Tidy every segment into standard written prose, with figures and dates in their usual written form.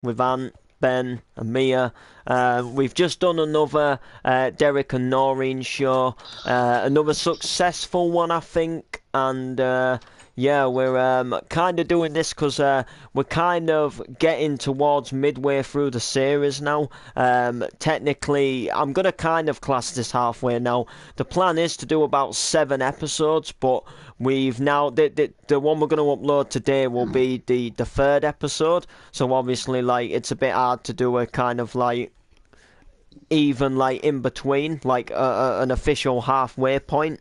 with Ant, Ben, and Mia. We've just done another Derek and Noreen show, another successful one, I think, and yeah, we're kind of doing this because we're kind of getting towards midway through the series now. Technically, I'm going to kind of class this halfway now. The plan is to do about 7 episodes, but we've now the one we're going to upload today will be the third episode. So obviously, like, it's a bit hard to do a kind of like even like in between, like an official halfway point.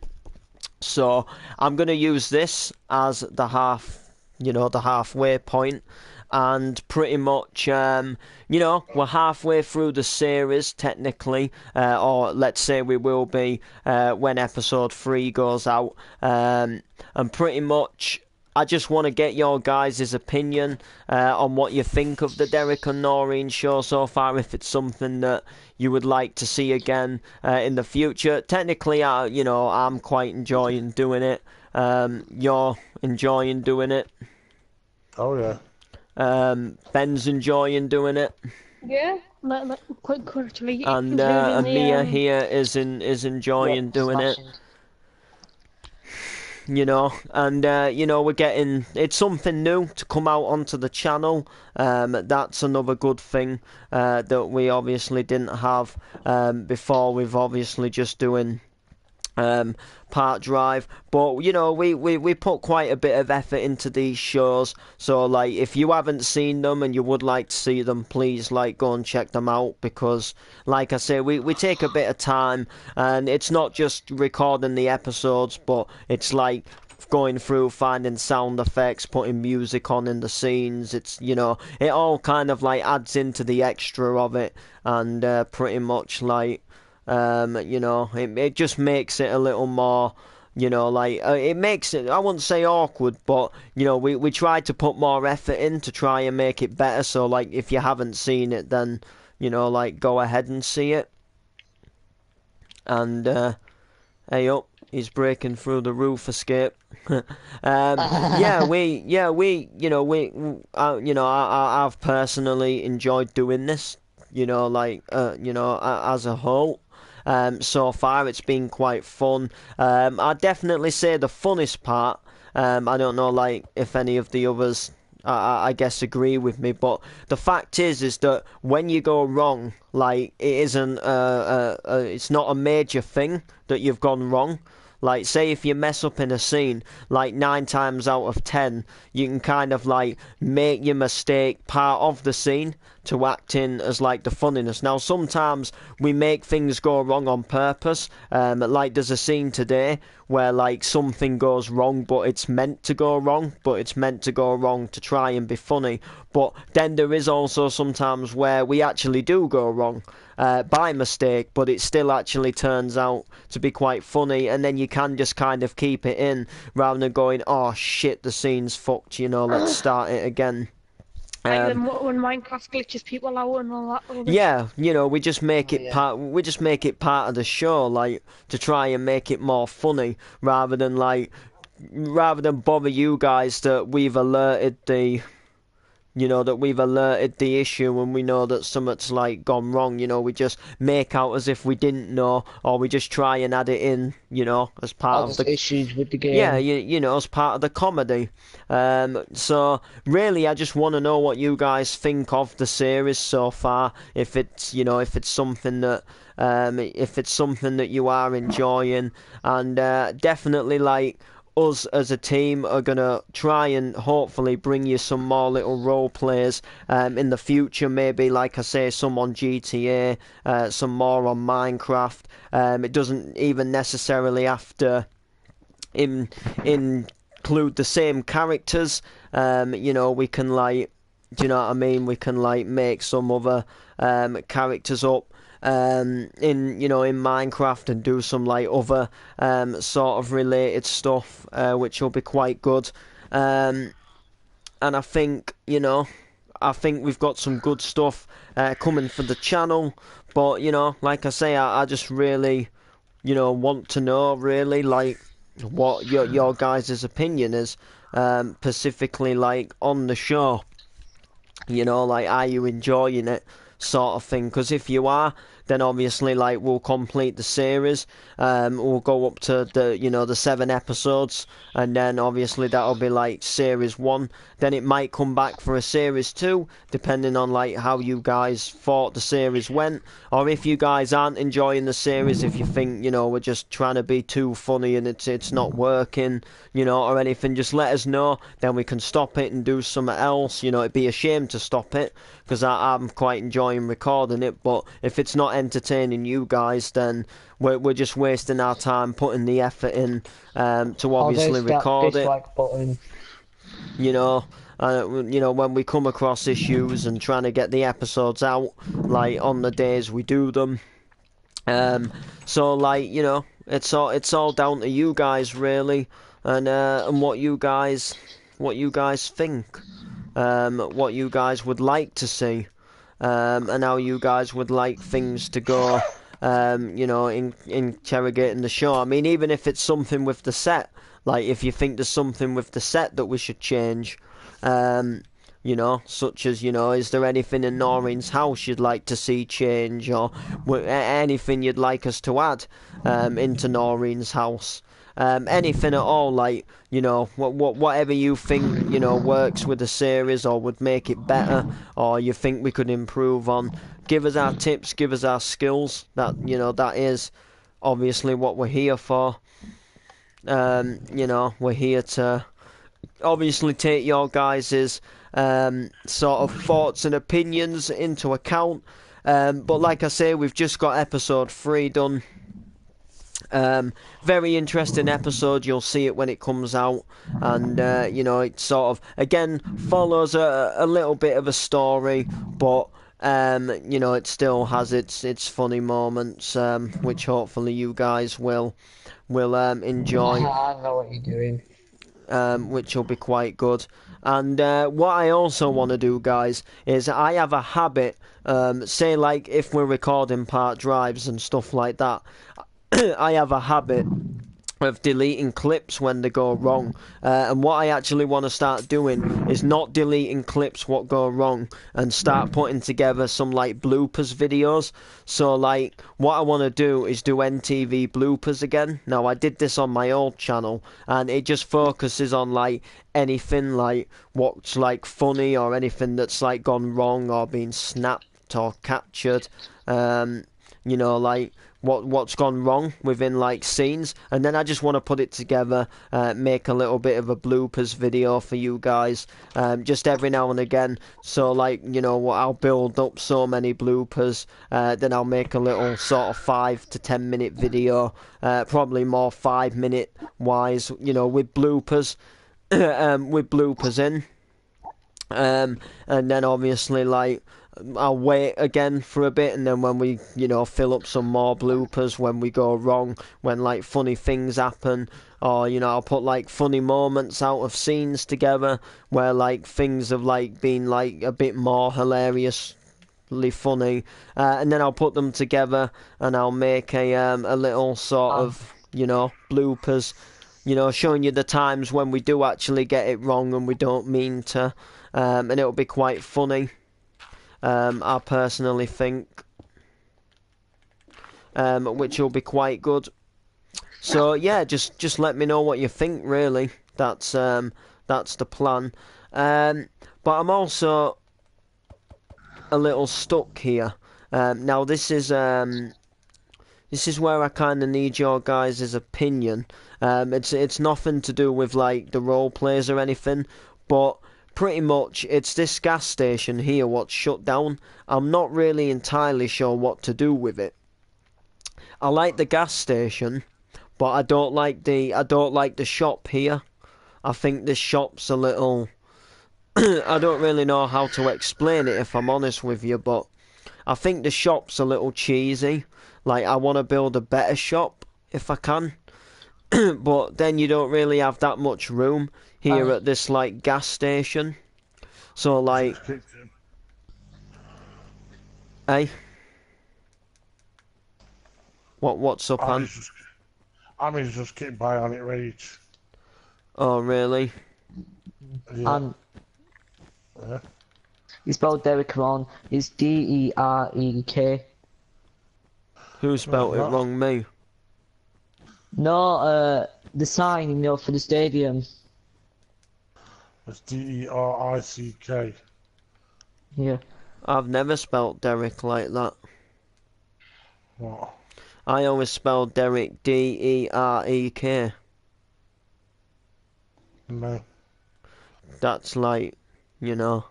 So I'm going to use this as the halfway point, and pretty much, we're halfway through the series technically, or let's say we will be when episode 3 goes out, and pretty much. I just want to get your guys' opinion on what you think of the Derek and Noreen show so far, if it's something that you would like to see again in the future. Technically, I'm quite enjoying doing it. You're enjoying doing it. Oh yeah. Ben's enjoying doing it. Yeah, quite quickly. And including Mia the, here is enjoying doing it. Smashing. And we're getting, it's something new to come out onto the channel. That's another good thing that we obviously didn't have before. We've obviously just doing part drive, but we put quite a bit of effort into these shows, so like if you haven't seen them and you would like to see them, please like go and check them out, because like I say, we take a bit of time, and it's not just recording the episodes, but it's like going through finding sound effects, putting music on in the scenes. It's it all kind of like adds into the extra of it, and pretty much like it just makes it a little more, it makes it, I wouldn't say awkward, but, we try to put more effort in to try and make it better. So, like, if you haven't seen it, then, go ahead and see it. And, hey up, he's breaking through the roof escape. I've personally enjoyed doing this, as a whole. So far, it's been quite fun. I'd definitely say the funnest part. I don't know, like, if any of the others, I guess, agree with me. But the fact is that when you go wrong, like, it isn't, it's not a major thing that you've gone wrong. Like, say if you mess up in a scene, like 9 times out of 10, you can kind of like make your mistake part of the scene to act in as like the funniness. Now, sometimes we make things go wrong on purpose. Like there's a scene today where like something goes wrong, but it's meant to go wrong, to try and be funny. But then there is also sometimes where we actually do go wrong by mistake, but it still actually turns out to be quite funny, and then you can just kind of keep it in rather than going, oh shit, the scene's fucked, let's start it again. like when Minecraft glitches people out and all that. Yeah, we just make it part of the show, like, to try and make it more funny, rather than bother you guys that we've alerted the issue, and we know that something's like gone wrong. We just make out as if we didn't know, or we just try and add it in, as part of the issues with the game. Yeah, as part of the comedy. So really, I just want to know what you guys think of the series so far. If it's something that you are enjoying, and definitely like. Us as a team are gonna try and hopefully bring you some more little role players in the future. Maybe, like I say, some on GTA, some more on Minecraft. It doesn't even necessarily have to include the same characters. We can like, do you know what I mean? We can like make some other characters up. In Minecraft, and do some like other sort of related stuff, which will be quite good. And I think we've got some good stuff coming for the channel. But like I say, I just really want to know really like what your guys' opinion is, specifically like on the show. You know, like, are you enjoying it, sort of thing? Because if you are, then obviously, like, we'll complete the series. We'll go up to the 7 episodes, and then obviously that'll be like series 1. Then it might come back for a series 2, depending on like how you guys thought the series went, or if you guys aren't enjoying the series, if you think we're just trying to be too funny and it's not working, or anything, just let us know. Then we can stop it and do something else. It'd be a shame to stop it because I'm quite enjoying recording it. But if it's not entertaining you guys, then we're just wasting our time putting the effort in to Oh, obviously there's that record it. dislike button. When we come across issues and trying to get the episodes out like on the days we do them. So like it's all down to you guys really, and what you guys think, what you guys would like to see, and how you guys would like things to go. In interrogating the show. I mean, even if it's something with the set, like if you think there's something with the set that we should change, such as, is there anything in Noreen's house you'd like to see change, or anything you'd like us to add into Noreen's house? Anything at all, like, whatever you think, works with the series or would make it better, or you think we could improve on. Give us our tips, give us our skills. That is obviously what we're here for. We're here to obviously take your guys's sort of thoughts and opinions into account. But like I say, we've just got episode 3 done. Very interesting episode. You'll see it when it comes out, and it sort of again follows a little bit of a story, but it still has its funny moments, which hopefully you guys will enjoy. I know what you're doing. Which will be quite good. And what I also want to do, guys, is I have a habit, say like if we're recording part drives and stuff like that, I have a habit of deleting clips when they go wrong, and what I actually want to start doing is not deleting clips what go wrong and start putting together some like bloopers videos. So like what I want to do is do NTV bloopers again. Now I did this on my old channel and it just focuses on like anything like what's like funny or anything that's like gone wrong or been snapped or captured, like what's gone wrong within like scenes, and then I just want to put it together, make a little bit of a bloopers video for you guys, just every now and again. So like I'll build up so many bloopers, then I'll make a little sort of 5 to 10 minute video, probably more 5 minute wise, with bloopers, in, and then obviously like I'll wait again for a bit, and then when we, fill up some more bloopers when we go wrong, when like funny things happen, or I'll put like funny moments out of scenes together where like things have like been like a bit more hilariously funny, and then I'll put them together and I'll make a little sort of bloopers, showing you the times when we do actually get it wrong and we don't mean to, and it'll be quite funny. I personally think, which will be quite good. So yeah, just let me know what you think. Really, that's the plan. But I'm also a little stuck here. Now this is where I kind of need your guys' opinion. It's nothing to do with like the role plays or anything, but pretty much it's this gas station here what's shut down. I'm not really entirely sure what to do with it. I like the gas station, but I don't like the shop here. I think this shop's a little I don't really know how to explain it if I'm honest with you, but I think the shop's a little cheesy. Like I want to build a better shop if I can. But then you don't really have that much room here at this like gas station. So like, hey, what's up, man? I mean, just keep by on it, right? Oh really? Yeah. And Yeah. You spelled Derek wrong. It's Derek. Who spelt it That's, wrong? Me. No, the sign, for the stadium. it's Derick. Yeah. I've never spelt Derek like that. What? I always spelled Derek Derek. No. That's like, you know,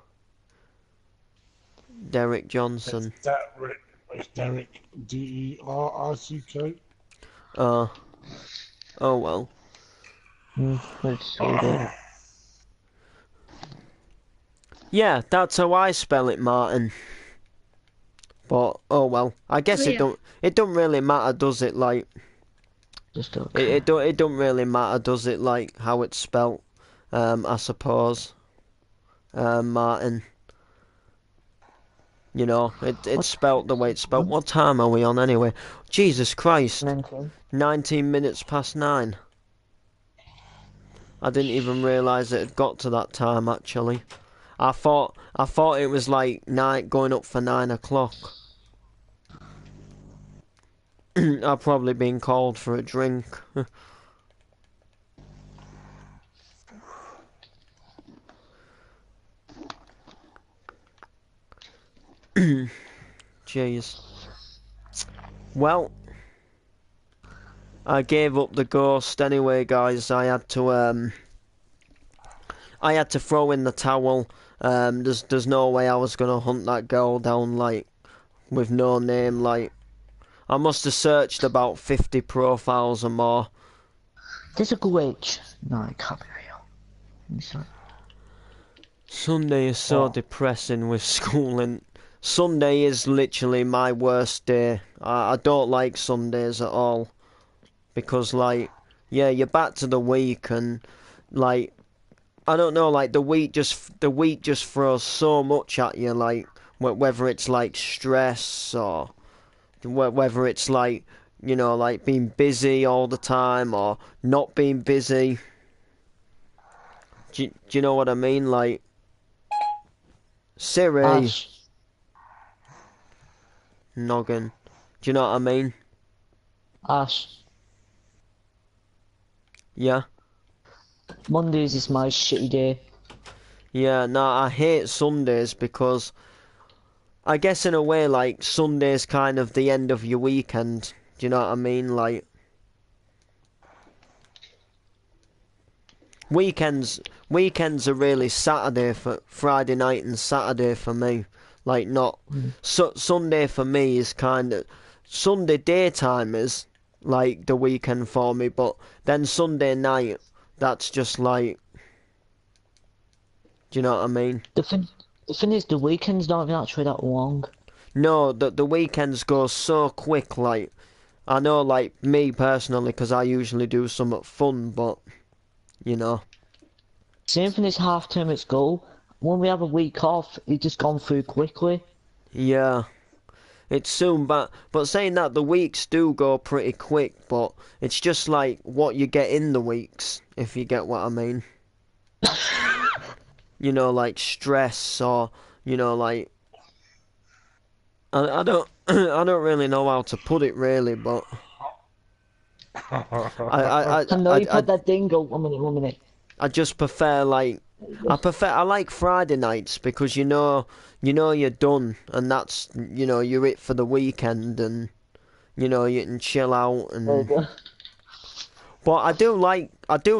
Derek It's Johnson. Derek. It's Derek. Derick. Oh, oh well. Let's see it. Yeah, that's how I spell it, Martin. But oh well. I guess Oh, yeah. it don't really matter, does it? Like Just okay. it don't really matter, does it? Like how it's spelt. I suppose. Martin. You know, it's What? spelt the way it's spelt. What time are we on anyway? Jesus Christ. 19. 19 minutes past 9. I didn't even realise it had got to that time actually. I thought it was like night going up for 9 o'clock. I've probably been called for a drink. Jeez. Well, I gave up the ghost anyway, guys. I had to throw in the towel. There's no way I was gonna hunt that girl down like with no name. Like I must have searched about 50 profiles or more. There's a glitch. No, it can't be real. I'm sorry. Sunday is so What? depressing with schooling. Sunday is literally my worst day. I don't like Sundays at all because like yeah, you're back to the week and like I don't know, like the week just throws so much at you, like whether it's like stress or whether it's like you know like being busy all the time or not being busy. Do you know what I mean? Like Siri, Ash. noggin. Do you know what I mean? Ash. Yeah. Mondays is my shitty day. Yeah, no, I hate Sundays because I guess in a way, like, Sunday's kind of the end of your weekend. Do you know what I mean? Like, weekends are really Saturday for Friday night and Saturday for me. Like, not Sunday for me is kind of Sunday daytime is like the weekend for me, but then Sunday night, that's just like, do you know what I mean? The thing is, the weekends don't even actually that long. No, the weekends go so quick. Like I know, like me personally, because I usually do something fun, but you know, Same thing as half term at school. When we have a week off, it's just gone through quickly. yeah, it's soon. But saying that, the weeks do go pretty quick. But it's just like what you get in the weeks, if you get what I mean. You know, like stress or you know, like I don't I don't really know how to put it really, but I I I I know I, you I, put that dingo. 1 minute, 1 minute. I just prefer like I like Friday nights because you know you're done and that's you know you're it for the weekend and you know you can chill out There you and go. but I do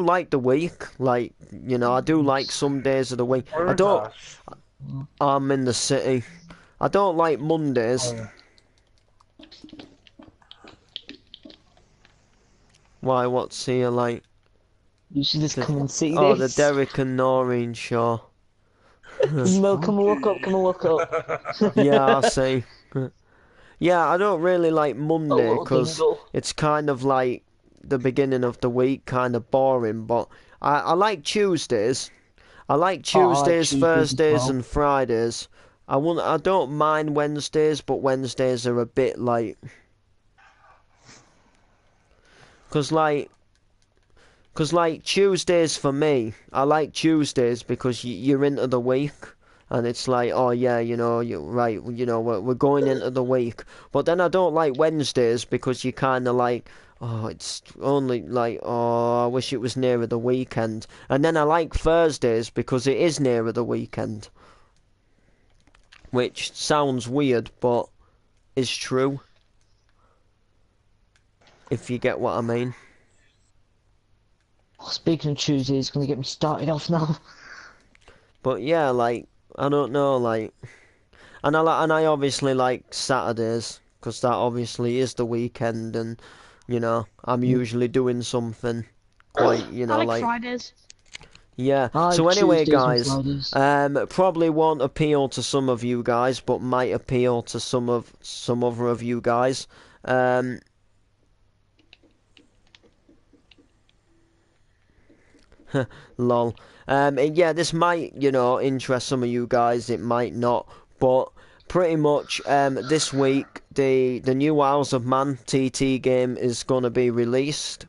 like the week like you know I do like some days of the week. I Where's don't Ash? I'm in the city. I don't like Oh, Mondays. yeah. Why what's here like You should just the come and see oh the this. Derek and Noreen show. No, come and look up, come and look up. Yeah, I see. Yeah, I don't really like A Monday little 'cause dingo. it's kind of like the beginning of the week, kind of boring. But I like Tuesdays. I like Oh, I like Tuesdays, Tuesdays as Thursdays, well. and Fridays. I don't mind Wednesdays, but Wednesdays are a bit like 'cause like 'cause like Tuesdays for me, I like Tuesdays because you're into the week and it's like, oh yeah, you're right, we're going into the week. But then I don't like Wednesdays because you kind of like, oh, it's only like, oh, I wish it was nearer the weekend. And then I like Thursdays because it is nearer the weekend, which sounds weird, but is true, if you get what I mean. Oh, speaking of Tuesday, it's gonna get me started off now. But yeah, like, I don't know, like, and I obviously like Saturdays because that obviously is the weekend, and I'm usually doing something quite, I like like, Fridays. yeah. I like So anyway, Tuesdays and guys, Fridays. probably won't appeal to some of you guys, but might appeal to some other of you guys. Um, Lol. Yeah, this might, interest some of you guys. It might not, but pretty much, this week the new Isles of Man TT game is gonna be released.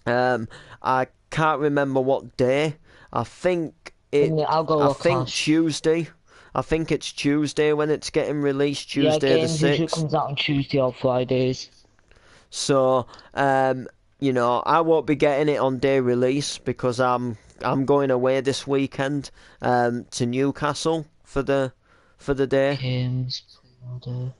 I can't remember what day. I think it. I'll go I with think Clash. Tuesday. I think it's Tuesday when it's getting released. Yeah, Tuesday the games usually 6th. comes out on Tuesday or Fridays. So, I won't be getting it on day release because I'm going away this weekend to Newcastle for the day. Games, pre-order,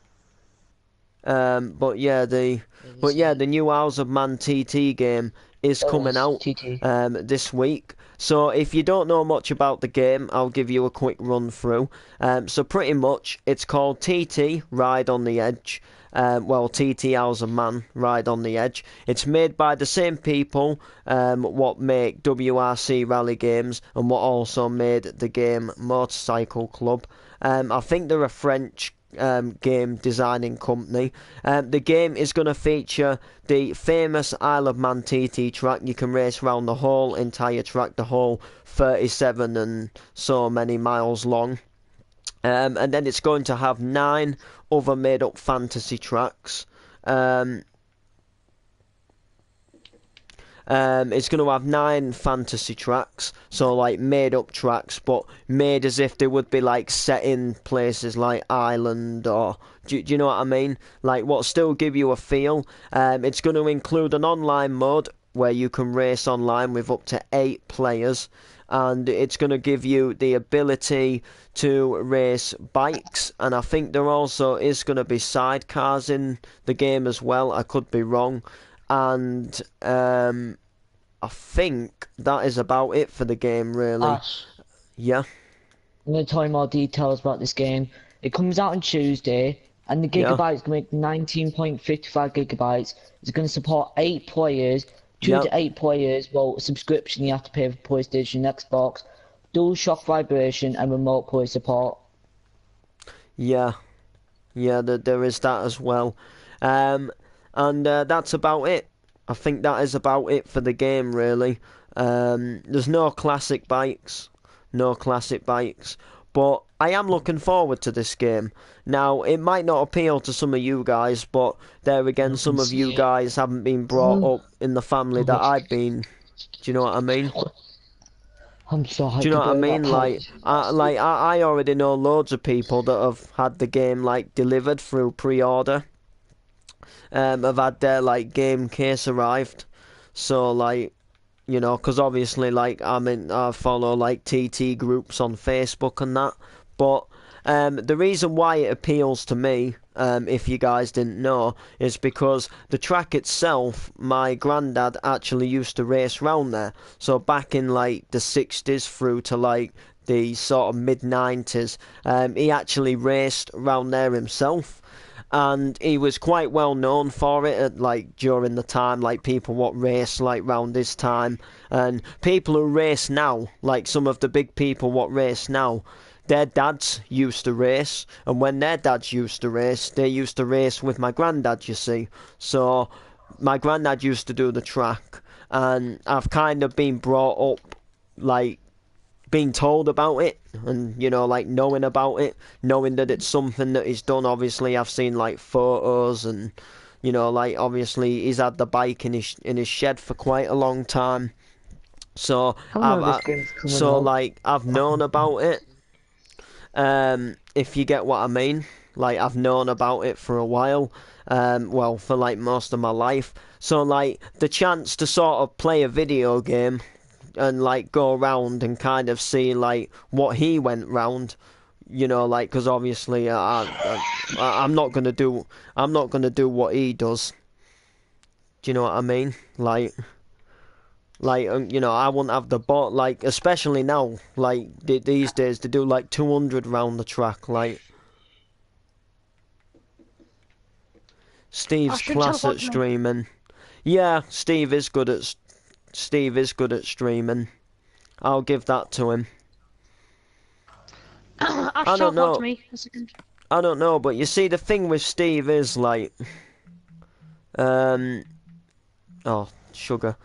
But yeah, the new Isles of Man TT game is coming bonus, out TT. this week. So if you don't know much about the game, I'll give you a quick run through. So pretty much, it's called TT Ride on the Edge. TT Isles of Man Ride on the Edge. It's made by the same people what make WRC rally games and what also made the game Motorcycle Club. I think they're a French game designing company. The game is going to feature the famous Isle of Man TT track. You can race around the whole entire track, the whole 37 and so many miles long. And then it's going to have 9 other made up fantasy tracks. It's going to have 9 fantasy tracks, so like made up tracks, but made as if they would be like set in places like Ireland or do you know what I mean? Like what still give you a feel. It's going to include an online mode where you can race online with up to 8 players, and it's going to give you the ability to race bikes, and I think there also is going to be sidecars in the game as well. I could be wrong. And I think that is about it for the game, really. Ash, Yeah, I'm going to tell you more details about this game. It comes out on Tuesday, and the yeah, gigabytes can make 19.55 gigabytes. It's going to support 8 players, 2 yeah, to 8 players. Well, subscription you have to pay for PlayStation, Xbox, dual shock vibration, and remote play support. yeah, yeah. There is that as well. And that's about it. I think that is about it for the game, really. There's no classic bikes, no classic bikes, but I am looking forward to this game. Now, it might not appeal to some of you guys, but there again, I can some of you see it. guys haven't been brought up in the family that I've been. Do you know what I mean? I'm so Do you hyped know to what I play that mean? part. I already know loads of people that have had the game like delivered through pre-order. Have had their like game case arrived. So like, because obviously like I follow like TT groups on Facebook and that. But the reason why it appeals to me, if you guys didn't know, is because the track itself, my granddad actually used to race round there. So back in like the 60s through to like the sort of mid 90s, he actually raced around there himself, and he was quite well known for it like during the time, like people what race like round this time, and people who race now, like some of the big people what race now, their dads used to race, and when their dads used to race, they used to race with my granddad, you see. So my granddad used to do the track, and I've kind of been brought up like being told about it, and like knowing about it, knowing that it's something that he's done. Obviously I've seen like photos, and like obviously he's had the bike in his shed for quite a long time. So I know I've this game's coming so out. like I've known about it. if you get what I mean. Like, I've known about it for a while, well, for like most of my life. So, like, the chance to sort of play a video game and like go around and kind of see like what he went round, like, because obviously I'm not gonna do what he does. Do you know what I mean? I wouldn't have the bot, like, especially now, like, these days, to do, like, 200 round the track, like. I Steve's should class at teleport to me. streaming. Yeah, Steve is good at streaming. I'll give that to him. I I should don't teleport to know. me. A second. I don't know, but you see, the thing with Steve is, like, um, oh, sugar.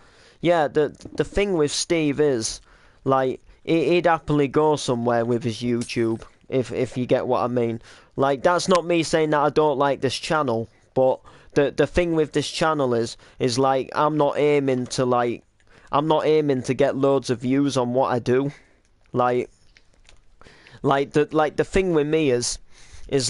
Yeah, the thing with Steve is, like, he'd happily go somewhere with his YouTube, if you get what I mean. Like, that's not me saying that I don't like this channel, but the thing with this channel is like, I'm not aiming to get loads of views on what I do. The thing with me is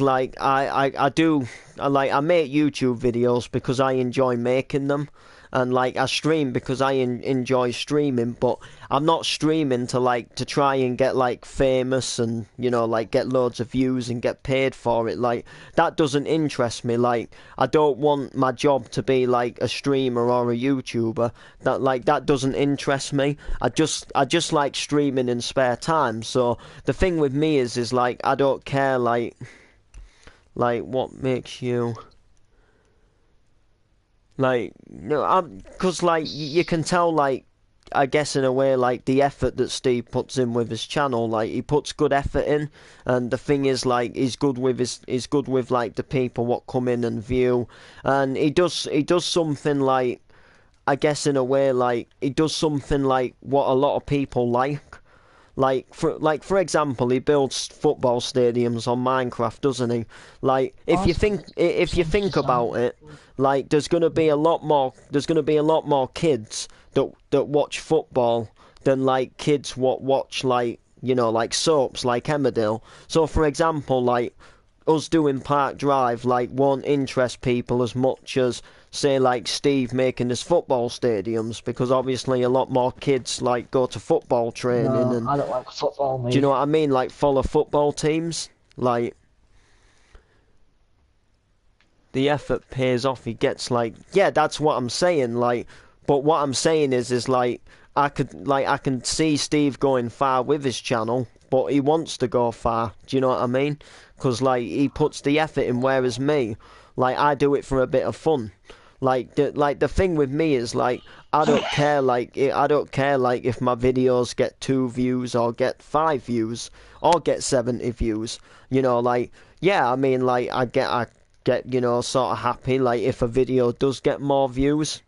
like, I make YouTube videos because I enjoy making them, and like, I stream because I enjoy streaming, but I'm not streaming to try and get like famous and like get loads of views and get paid for it. Like, that doesn't interest me. Like, I don't want my job to be like a streamer or a YouTuber. That doesn't interest me. I just like streaming in spare time. So the thing with me is like, I don't care like what makes you like, because like, you can tell, like, I guess in a way, like, the effort that Steve puts in with his channel. Like, he puts good effort in, and the thing is, like, he's good with like the people what come in and view, and he does something, like, I guess in a way, like, he does something like what a lot of people like. For example, he builds football stadiums on Minecraft, doesn't he? Like, if you think about it, like, there's gonna be a lot more kids that watch football than like kids what watch, like, like soaps like Emmerdale. So for example, like, us doing Park Drive, like, won't interest people as much as, say, like, Steve making his football stadiums, because obviously a lot more kids like go to football training, No, and I don't like football, do you know mate. what I mean? Like, follow football teams. Like, the effort pays off. He gets, like, yeah, that's what I'm saying. Like, but what I'm saying is like, I can see Steve going far with his channel, but he wants to go far. Do you know what I mean? Because like, he puts the effort in, whereas me, like, I do it for a bit of fun. Like, the thing with me is like, I don't care like if my videos get 2 views or get 5 views or get 70 views. Like, yeah, I mean, like, I get sort of happy like if a video does get more views.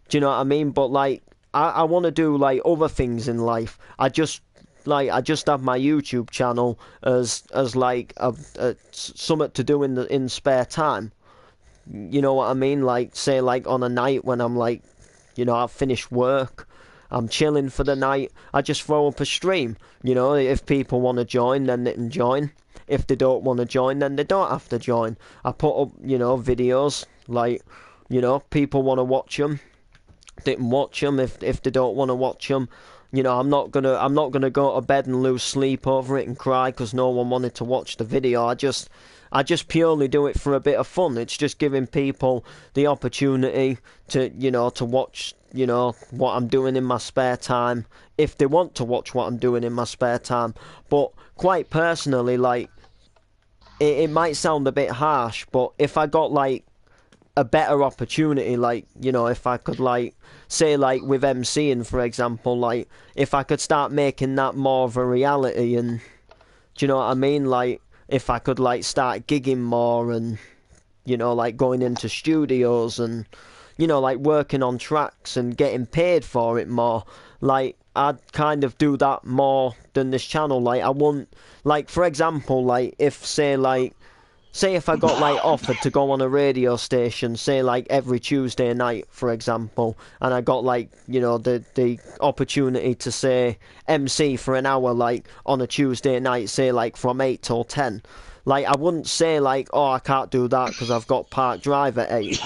Do you know what I mean? But like, I want to do like other things in life. I just have my YouTube channel as like a something to do in spare time. You know what I mean? Like, say, like, on a night when I'm like, I've finished work, I'm chilling for the night, I just throw up a stream. If people want to join, then they can join. If they don't want to join, then they don't have to join. I put up, videos, like, people want to watch them, they can watch them. If they don't want to watch them, I'm not gonna go to bed and lose sleep over it and cry because no one wanted to watch the video. I just purely do it for a bit of fun. It's just giving people the opportunity to watch, what I'm doing in my spare time, if they want to watch what I'm doing in my spare time. But quite personally, like, it might sound a bit harsh, but if I got like a better opportunity, like, if I could, like, say, like, with MCing, for example, like, if I could start making that more of a reality, and do you know what I mean? Like, if I could, like, start gigging more, and like, going into studios, and like, working on tracks and getting paid for it more, like, I'd kind of do that more than this channel. Like, I wouldn't, like, for example, like, if, say, like, say if I got like offered to go on a radio station, say like every Tuesday night, for example, and I got like, you know, the opportunity to say MC for an hour like on a Tuesday night, say like from 8 till 10. Like I wouldn't say like, oh, I can't do that because I've got Park Drive at 8.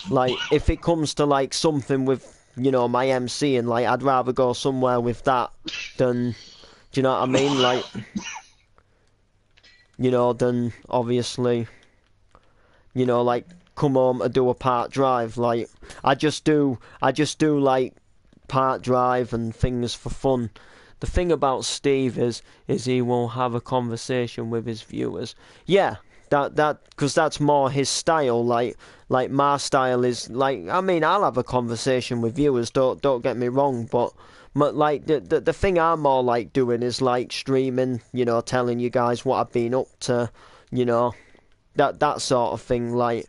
Like if it comes to like something with, you know, my MC, and like I'd rather go somewhere with that than, do you know what I mean? Like, you know, then obviously, you know, like come home and do a Park Drive. Like I just do like Park Drive and things for fun. The thing about Steve is he will have a conversation with his viewers. Yeah, that because that's more his style. Like my style is like, I mean, I'll have a conversation with viewers. Don't get me wrong, but like the thing I'm more like doing is like streaming. You know, telling you guys what I've been up to. You know, that sort of thing. Like,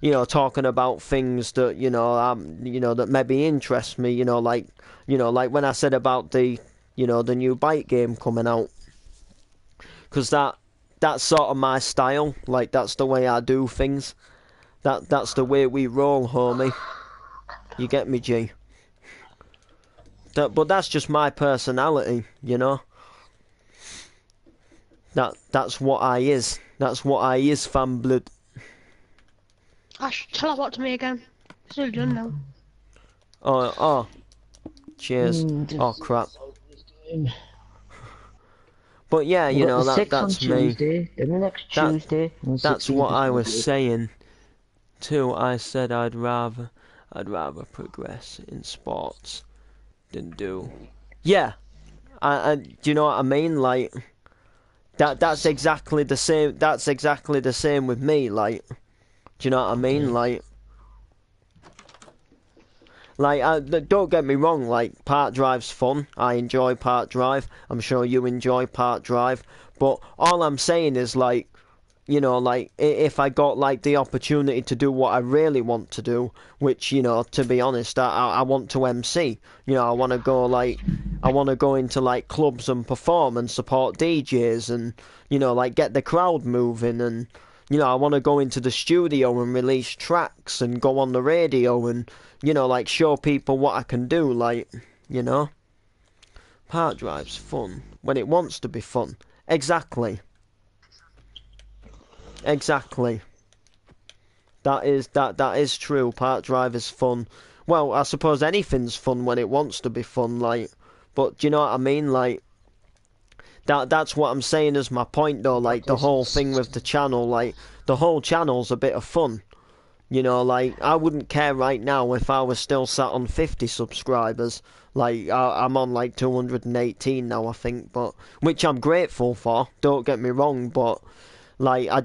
you know, talking about things that you know that maybe interest me. You know, like when I said about the new bike game coming out, because that's sort of my style. Like that's the way I do things. That's the way we roll, homie. You get me, G? But that's just my personality, you know. That's what I is. That's what I is, fan blood. Ash, teleport to me again. Still done now. Oh, cheers. Oh crap. But yeah, you know that's me. Tuesday, then the next Tuesday. That's what I was saying too. I said I'd rather progress in sports than do. Yeah, do you know what I mean? Like that's exactly the same. That's exactly the same with me. Like, do you know what I mean? Like, don't get me wrong. Like, Park Drive's fun. I enjoy Park Drive. I'm sure you enjoy Park Drive. But all I'm saying is like, you know, like if I got like the opportunity to do what I really want to do, which, you know, to be honest, I want to MC. You know, I want to go into like clubs and perform and support DJs and, you know, like get the crowd moving, and, you know, I want to go into the studio and release tracks and go on the radio and, you know, like show people what I can do. Like, you know, Park Drive's fun when it wants to be fun. Exactly. That is true. Park Drive is fun. Well, I suppose anything's fun when it wants to be fun, like, but do you know what I mean? Like that's what I'm saying as my point though, like the whole thing with the channel, like the whole channel's a bit of fun. You know, like I wouldn't care right now if I was still sat on 50 subscribers. Like I'm on like 218 now, I think, but which I'm grateful for, don't get me wrong, but like I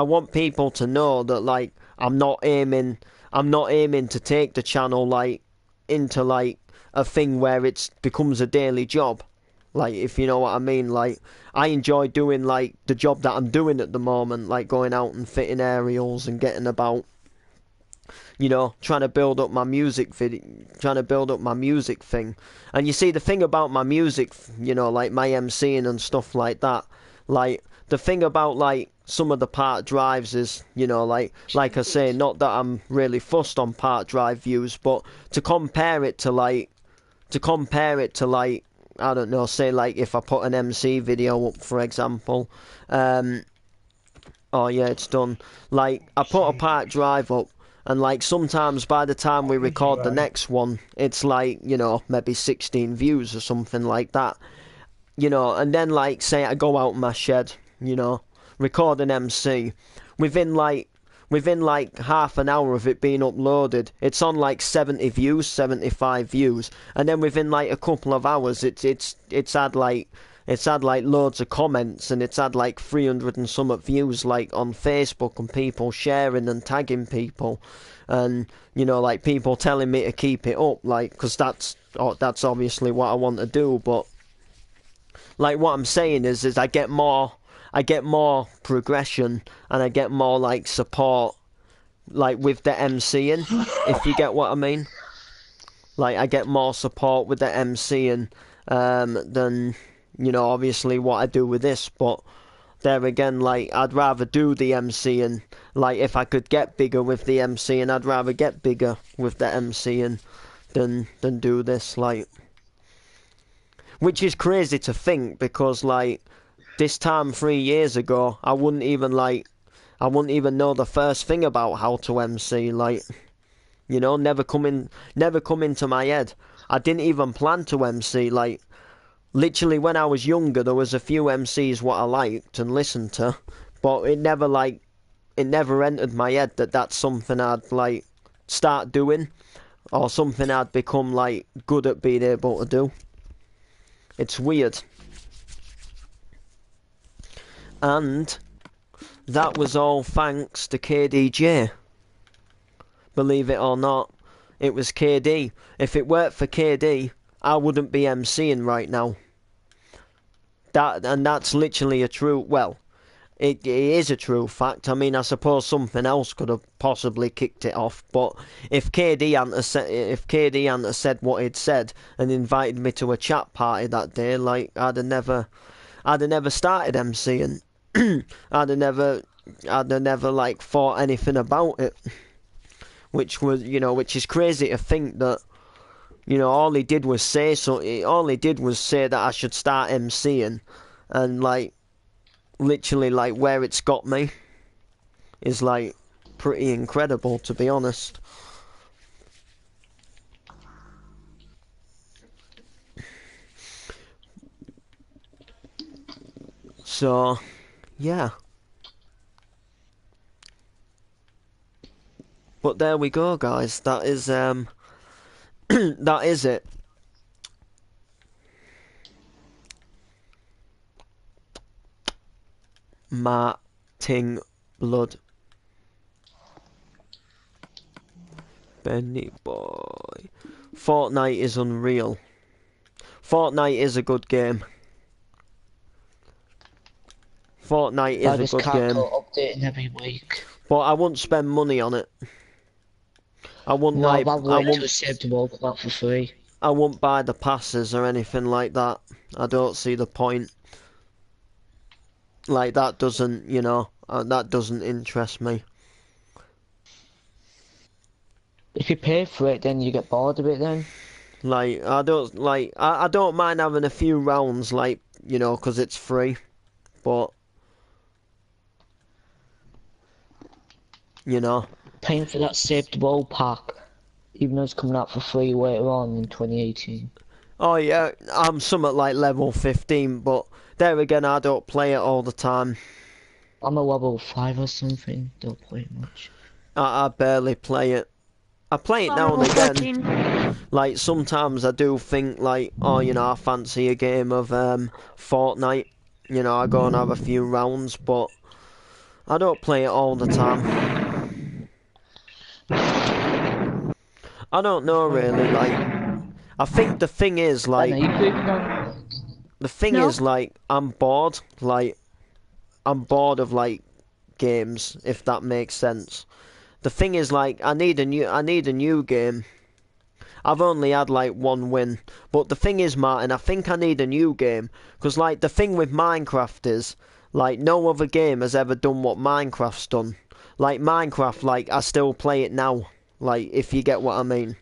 want people to know that like I'm not aiming to take the channel like into like a thing where it becomes a daily job. Like, if you know what I mean. Like, I enjoy doing like the job that I'm doing at the moment, like going out and fitting aerials and getting about, you know, trying to build up my music thing. And you see, the thing about my music, you know, like my MCing and stuff like that, like the thing about like some of the Park Drives is, you know, like I say, not that I'm really fussed on Park Drive views, but to compare it to like, I don't know, say like if I put an MC video up, for example, oh yeah, it's done. Like, I put a Park Drive up, and like sometimes by the time we record the next one, it's like, you know, maybe 16 views or something like that. You know, and then like say I go out in my shed, you know, record an MC, within like half an hour of it being uploaded, it's on like 70 views, 75 views, and then within like a couple of hours it's had like loads of comments, and it's had like 300 and some views like on Facebook, and people sharing and tagging people, and, you know, like people telling me to keep it up, like, because that's obviously what I want to do. But like what I'm saying is I get more progression, and I get more like support, like with the MCing, if you get what I mean. Like I get more support with the MCing than, you know, obviously what I do with this. But there again, like, I'd rather do the MCing. Like, if I could get bigger with the MCing, I'd rather get bigger with the MCing than do this, like. Which is crazy to think, because, like, this time 3 years ago, I wouldn't even know the first thing about how to MC, like, you know, never come into my head. I didn't even plan to MC, like, literally when I was younger, there was a few MCs what I liked and listened to, but it never entered my head that that's something I'd, like, start doing, or something I'd become, like, good at being able to do. It's weird. And that was all thanks to KDJ. Believe it or not, it was KD. If it weren't for KD, I wouldn't be MCing right now. That's literally a true, well, it is a true fact. I mean, I suppose something else could have possibly kicked it off, but if KD hadn't have said what he'd said and invited me to a chat party that day, like, I'd have never started MCing. I'd have never like thought anything about it. Which is crazy to think that, you know, all he did was say that I should start MCing, and, like, literally, like, where it's got me is, like, pretty incredible, to be honest. So, yeah. But there we go, guys. That is that is it. Marting blood. Benny boy. Fortnite is unreal. Fortnite is a good game. Fortnite is a good game. Updating every week. But I wouldn't spend money on it. I wouldn't Save the world that for free. I won't buy the passes or anything like that. I don't see the point. Like, that doesn't, that doesn't interest me. If you pay for it, then you get bored of it then. Like, I don't mind having a few rounds, like, you know, 'cause it's free. But, you know. Paying for that Save the World pack, even though it's coming out for free later on in 2018. Oh yeah, I'm somewhat like level 15, but there again, I don't play it all the time. I'm a level 5 or something, don't play it much. I barely play it. I play it now and again. Like, sometimes I do think, like, oh, you know, I fancy a game of Fortnite. You know, I go and have a few rounds, but I don't play it all the time. I don't know, really, like, I think the thing is, like, I'm bored, like, I'm bored of, like, games, if that makes sense. The thing is, like, I need a new game. I've only had, like, one win. But the thing is, Martin, I think I need a new game. Because, like, the thing with Minecraft is, like, no other game has ever done what Minecraft's done. Like, Minecraft, like, I still play it now. Like, if you get what I mean.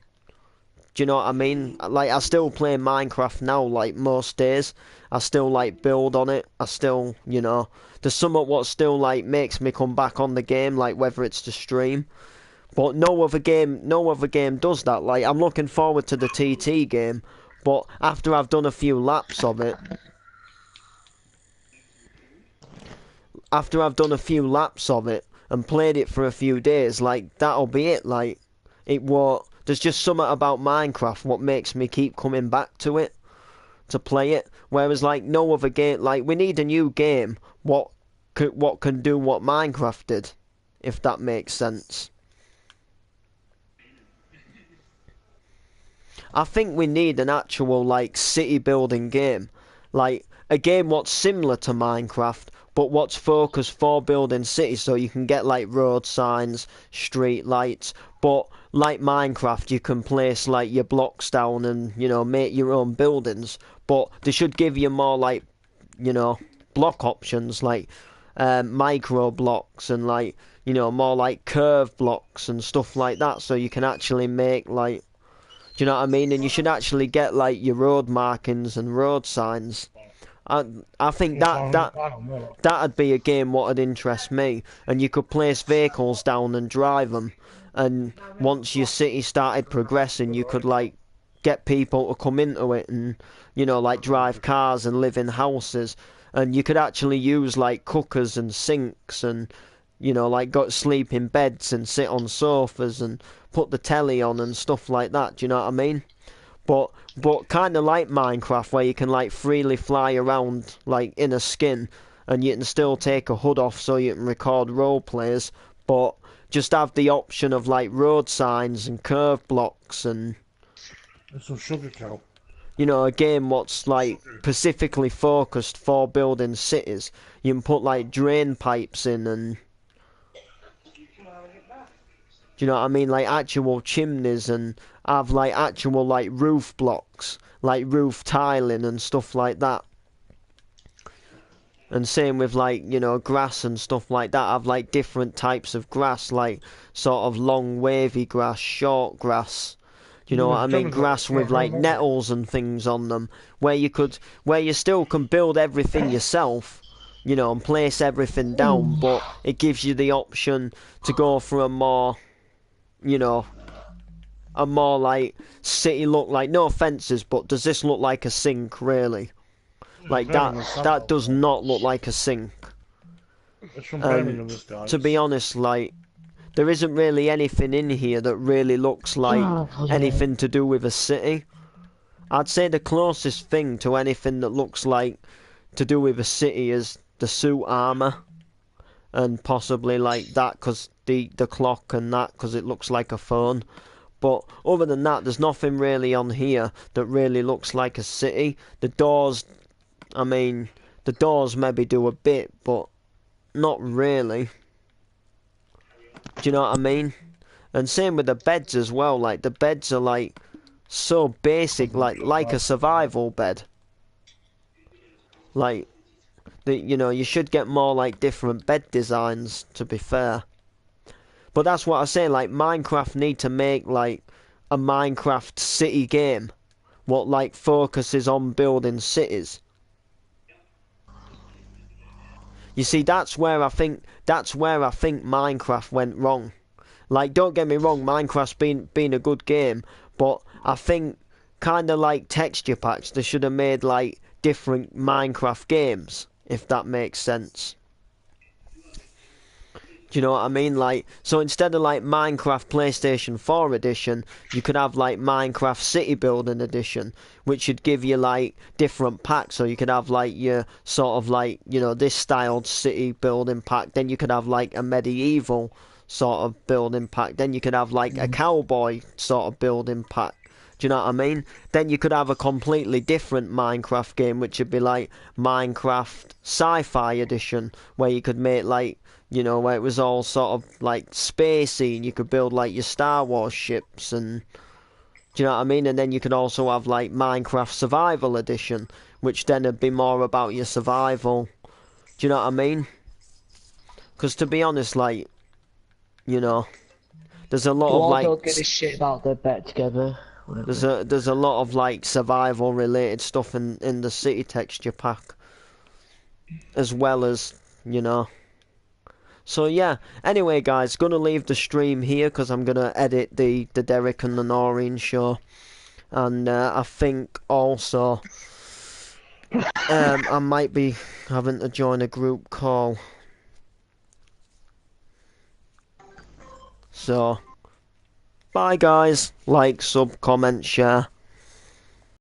Do you know what I mean? Like, I still play Minecraft now, like, most days. I still, like, build on it. I still, you know, there's somewhat what still, like, makes me come back on the game, like, whether it's to stream. But no other game does that. Like, I'm looking forward to the TT game, but after I've done a few laps of it, and played it for a few days, like, that'll be it. Like, it won't. There's just something about Minecraft what makes me keep coming back to it, to play it. Whereas, like, no other game, like, we need a new game what can do what Minecraft did, if that makes sense. I think we need an actual, like, city building game. Like, a game what's similar to Minecraft, but what's focused for building cities, so you can get, like, road signs, street lights, but like Minecraft, you can place, like, your blocks down and, you know, make your own buildings, but they should give you more, like, you know, block options, like, micro blocks and like more like curve blocks and stuff like that, so you can actually make like, do you know what I mean? And you should actually get like your road markings and road signs. I I think What time is the plan on that? that'd be a game what'd interest me, and you could place vehicles down and drive them. And once your city started progressing, you could like get people to come into it and like drive cars and live in houses. And you could actually use like cookers and sinks and like got sleep in beds and sit on sofas and put the telly on and stuff like that. Do you know what I mean? But kind of like Minecraft, where you can like freely fly around like in a skin, and you can still take a hood off so you can record role players, but just have the option of like road signs and curve blocks and There's some sugar cow. a game what's like specifically focused for building cities. You can put like drain pipes in and do you know what I mean? Like actual chimneys and have like actual like roof blocks, like roof tiling and stuff like that. And same with like, grass and stuff like that. Have like different types of grass, like sort of long wavy grass, short grass. Do you know what I mean? Grass with like nettles and things on them, where you still can build everything yourself, and place everything down, but it gives you the option to go for a more like city look. Like, no offences, but does this look like a sink really? Like that does not look like a sink. It's from Birmingham, this guy. To be honest, like there isn't really anything in here that really looks like anything to do with a city. I'd say the closest thing to anything that looks like to do with a city is the suit armor, and possibly like that because the clock and that because it looks like a phone. But other than that, there's nothing really on here that really looks like a city. The doors, I mean, the doors maybe do a bit, but not really. Do you know what I mean? And same with the beds as well. Like the beds are like so basic, like a survival bed. Like you should get more like different bed designs, to be fair. But that's what I say, like Minecraft need to make like a Minecraft city game what like focuses on building cities. You see, that's where I think Minecraft went wrong. Like, don't get me wrong, Minecraft's been a good game, but I think kind of like texture packs, they should have made like different Minecraft games, if that makes sense. Do you know what I mean? Like, so instead of like Minecraft PlayStation 4 edition, you could have like Minecraft City Building edition, which should give you like different packs. So you could have like your sort of like, this styled city building pack. Then you could have like a medieval sort of building pack. Then you could have like a cowboy sort of building pack. Do you know what I mean? Then you could have a completely different Minecraft game, which would be like Minecraft Sci-Fi Edition, where you could make like, where it was all sort of like spacey, and you could build like your Star Wars ships, and do you know what I mean? And then you could also have like Minecraft Survival Edition, which then would be more about your survival. Do you know what I mean? Because to be honest, like, there's a lot of like. Don't give a shit about their bet together. There's a lot of like survival related stuff in the city texture pack, as well as So yeah. Anyway, guys, gonna leave the stream here because I'm gonna edit the Derek and the Noreen show, and I think also I might be having to join a group call. So, bye guys. Like, sub, comment, share.